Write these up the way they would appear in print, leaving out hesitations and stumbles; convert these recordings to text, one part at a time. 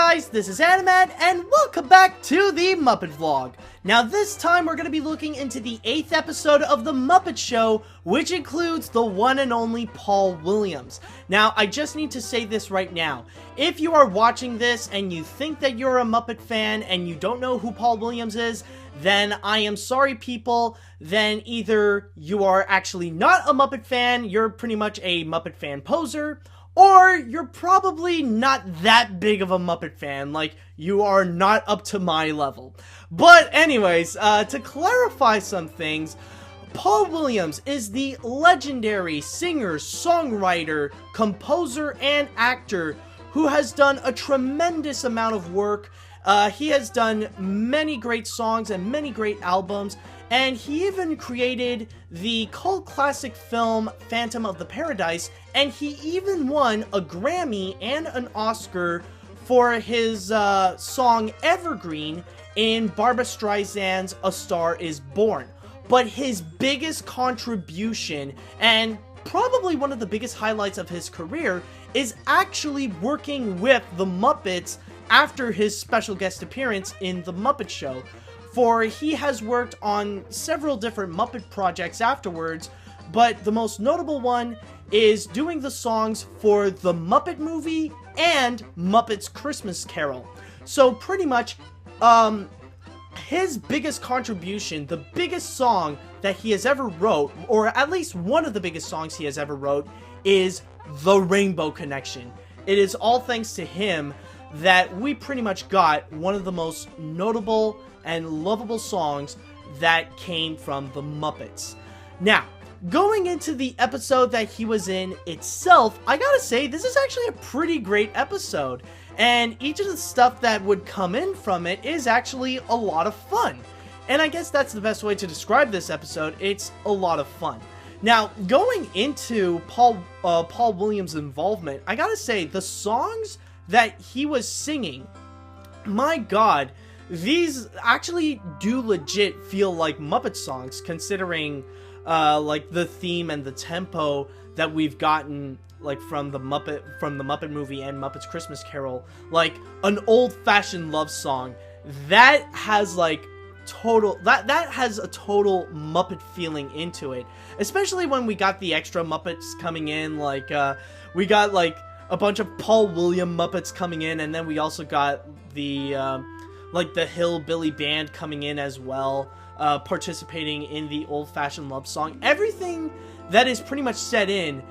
guys, this is Animat, and welcome back to the Muppet Vlog. Now this time we're going to be looking into the 8th episode of The Muppet Show, which includes the one and only Paul Williams. Now, I just need to say this right now. If you are watching this and you think that you're a Muppet fan and you don't know who Paul Williams is, then I am sorry, people. Then either you are actually not a Muppet fan, you're pretty much a Muppet fan poser, or you're probably not that big of a Muppet fan, like, you are not up to my level. But anyways, to clarify some things, Paul Williams is the legendary singer, songwriter, composer, and actor who has done a tremendous amount of work. He has done many great songs and many great albums, and he even created the cult classic film Phantom of the Paradise, and he even won a Grammy and an Oscar for his song Evergreen in Barbra Streisand's A Star Is Born. But his biggest contribution, and probably one of the biggest highlights of his career, is actually working with the Muppets after his special guest appearance in The Muppet Show. For he has worked on several different Muppet projects afterwards, but the most notable one is doing the songs for the Muppet movie and Muppets Christmas Carol. So pretty much, his biggest contribution, the biggest song that he has ever wrote, or at least one of the biggest songs he has ever wrote, is The Rainbow Connection. It is all thanks to him that we pretty much got one of the most notable and lovable songs that came from the Muppets. Now, going into the episode that he was in itself, I gotta say, this is actually a pretty great episode, and each of the stuff that would come in from it is actually a lot of fun. And I guess that's the best way to describe this episode. It's a lot of fun. Now, going into Paul Williams' involvement, I gotta say, the songs that he was singing, my god, these actually do legit feel like Muppet songs, considering like the theme and the tempo that we've gotten like from the Muppet movie and Muppets Christmas Carol. Like an old-fashioned love song that has like that has a total Muppet feeling into it, especially when we got the extra Muppets coming in. Like we got like a bunch of Paul Williams Muppets coming in, and then we also got the like the Hillbilly Band coming in as well, participating in the old-fashioned love song. Everything that is pretty much set in,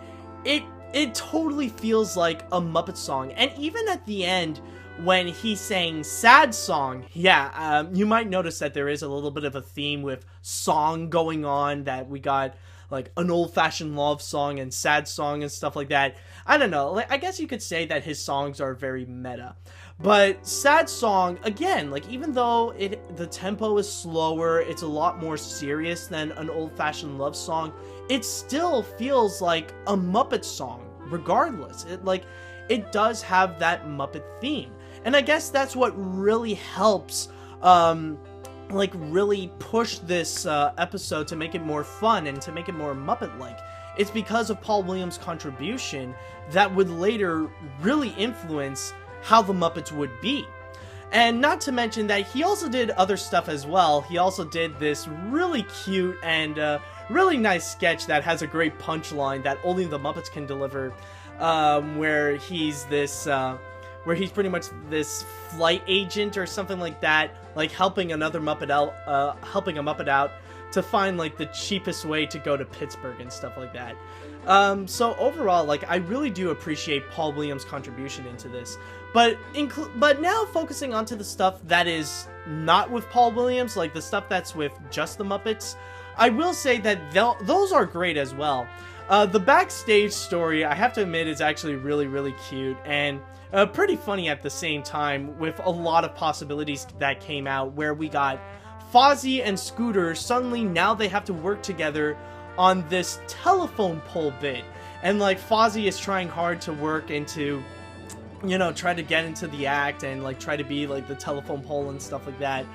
it totally feels like a Muppet song. And even at the end, when he sang Sad Song, yeah, you might notice that there is a little bit of a theme with song going on, that we got like an old-fashioned love song and sad song and stuff like that. I don't know, like, I guess you could say that his songs are very meta. But Sad Song, again, like, even though the tempo is slower, it's a lot more serious than an old-fashioned love song, it still feels like a Muppet song, regardless. It does have that Muppet theme. And I guess that's what really helps, like, really push this episode to make it more fun and to make it more Muppet-like. It's because of Paul Williams' contribution that would later really influence how the Muppets would be. And not to mention that he also did other stuff as well. He also did this really cute and really nice sketch that has a great punchline that only the Muppets can deliver, where he's pretty much this flight agent or something like that, like helping another Muppet out, helping a Muppet out to find like the cheapest way to go to Pittsburgh and stuff like that. So overall, like, I really do appreciate Paul Williams' contribution into this. But now focusing onto the stuff that is not with Paul Williams, like the stuff that's with just the Muppets, I will say that those are great as well. The backstage story, I have to admit, is actually really, really cute and pretty funny at the same time, with a lot of possibilities that came out, where we got Fozzie and Scooter, suddenly now they have to work together on this telephone pole bit. And like Fozzie is trying hard to work into, you know, try to get into the act and like try to be like the telephone pole and stuff like that.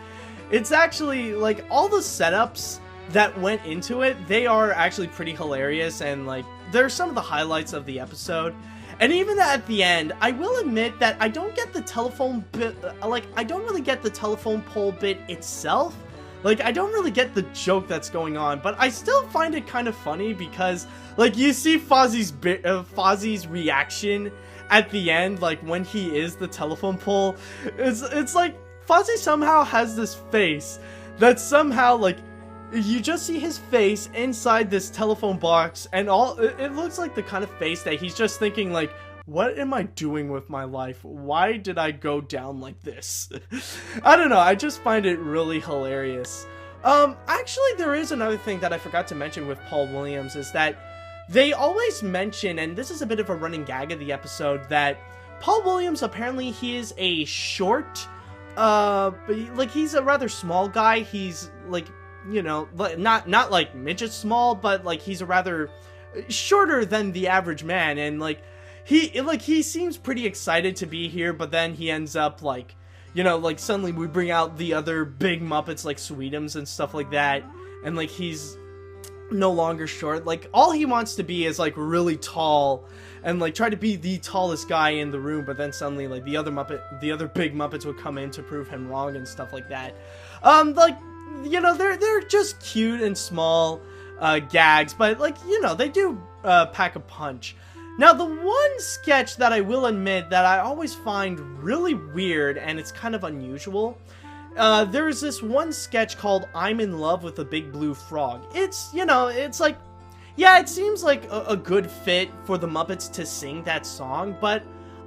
It's actually like all the setups that went into it, they are actually pretty hilarious, and like they're some of the highlights of the episode. And even at the end, I will admit that I don't get the telephone bit, like, I don't really get the telephone pole bit itself. Like, I don't really get the joke that's going on, but I still find it kind of funny because, like, you see Fozzie's reaction at the end, like, when he is the telephone pole. It's like, Fozzie somehow has this face that somehow, like, you just see his face inside this telephone box, and it looks like the kind of face that he's just thinking, like, what am I doing with my life? Why did I go down like this? I don't know, I just find it really hilarious. Actually, there is another thing that I forgot to mention with Paul Williams, is that they always mention, and this is a bit of a running gag of the episode, that Paul Williams, apparently he is a short, like, he's a rather small guy. He's, like, you know, not like midget small, but, like, he's a rather shorter than the average man, and, like, he seems pretty excited to be here, but then he ends up, like, you know, like, suddenly we bring out the other big Muppets, like Sweetums and stuff like that, and, like, he's no longer short. Like, all he wants to be is, like, really tall, and, like, try to be the tallest guy in the room, but then suddenly, like, the other big Muppets would come in to prove him wrong and stuff like that. Like, you know, they're just cute and small gags, but, like, you know, they do pack a punch. Now, the one sketch that I will admit that I always find really weird, and it's kind of unusual, there's this one sketch called I'm in Love with a Big Blue Frog. It's, you know, it's like, yeah, it seems like a good fit for the Muppets to sing that song, but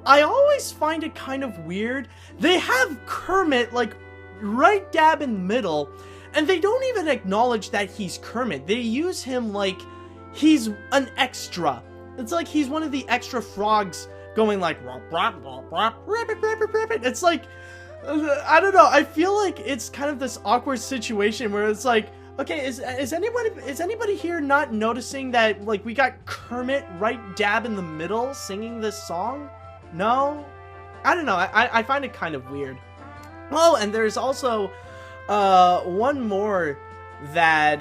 I always find it kind of weird. They have Kermit, like, right dab in the middle, and they don't even acknowledge that he's Kermit. They use him like he's an extra. It's like he's one of the extra frogs going like, it's like, I don't know, I feel like it's kind of this awkward situation where it's like, okay, is anybody here not noticing that, like, we got Kermit right dab in the middle singing this song? No? I don't know, I find it kind of weird. Oh, and there's also one more that,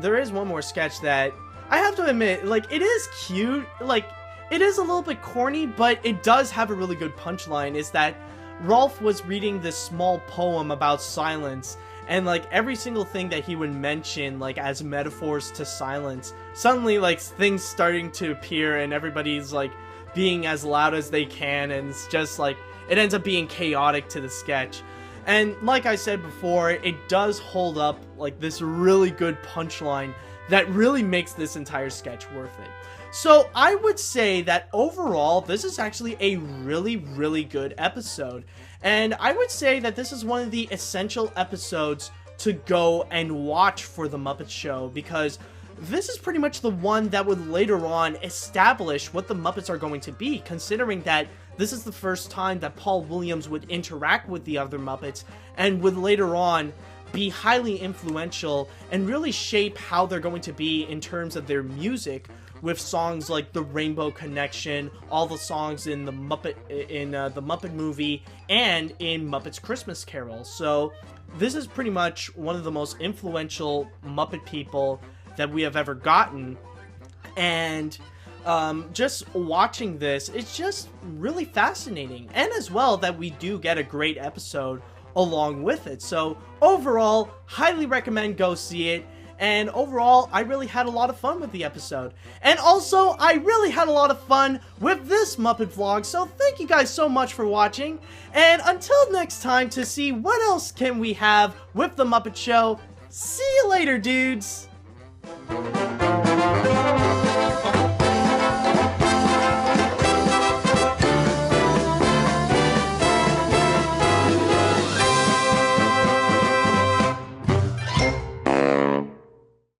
there is one more sketch that I have to admit, like, it is cute, like, it is a little bit corny, but it does have a really good punchline, is that Rolf was reading this small poem about silence, and, like, every single thing that he would mention, like, as metaphors to silence, suddenly, like, things starting to appear, and everybody's, like, being as loud as they can, and it's just, like, it ends up being chaotic to the sketch. And like I said before, it does hold up, like, this really good punchline that really makes this entire sketch worth it. So I would say that overall, this is actually a really, really good episode. And I would say that this is one of the essential episodes to go and watch for The Muppet Show, because this is pretty much the one that would later on establish what the Muppets are going to be, considering that this is the first time that Paul Williams would interact with the other Muppets, and would later on be highly influential and really shape how they're going to be in terms of their music, with songs like The Rainbow Connection, all the songs in the Muppet movie, and in Muppet's Christmas Carol. So this is pretty much one of the most influential Muppet people that we have ever gotten, and just watching this, it's just really fascinating, and as well that we do get a great episode along with it. So overall, highly recommend go see it. And overall, I really had a lot of fun with the episode. And also, I really had a lot of fun with this Muppet vlog. So thank you guys so much for watching. And until next time, to see what else can we have with the Muppet Show, see you later, dudes.